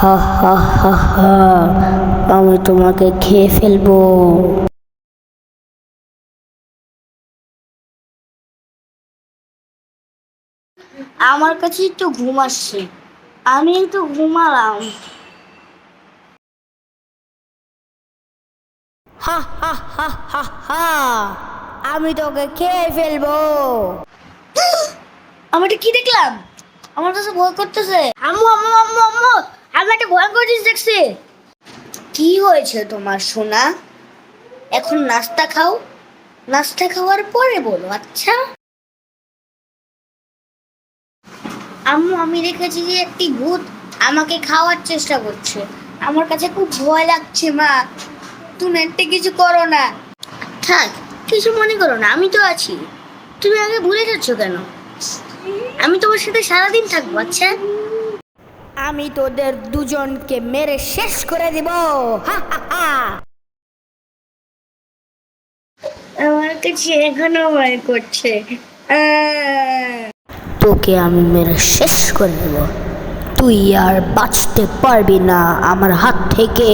হা হা হা হা, আমি তোমাকে খেয়ে ফেলবো। আমার কাছে একটু ঘুম আসছে, আমি একটু ঘুমালাম। হা হা হা হা হা, আমি তোকে খেয়ে ফেলবো। আমি এটা কি দেখলাম? আমার কাছে ভয় করতেছে। আম্মু আম্মু আম্মু আম্মু, আমি একটা ভয়ঙ্কর জিনিস দেখছি। কি হয়েছে তোমার সোনা? এখন নাস্তা খাও, নাস্তা খাওয়ার পরে বলো। আচ্ছা আম্মু, আমি দেখেছি যে একটি ভূত আমাকে খাওয়ার চেষ্টা করছে। আমার কাছে খুব ভয় লাগছে মা, তুমি একটা কিছু করো না। থাক, কিছু মনে করো না, আমি তো আছি। তুমি আগে ভুলে যাচ্ছ কেন? আমি তোমার সাথে সারাদিন থাকবো। আচ্ছা, আমি তোদের দুজনকে মেরে শেষ করে দিব। হা হা হা। আমার কাছে এখনো ভয় করছে। তোকে আমি মেরে শেষ করে দেব, তুই আর বাঁচতে পারবি না আমার হাত থেকে।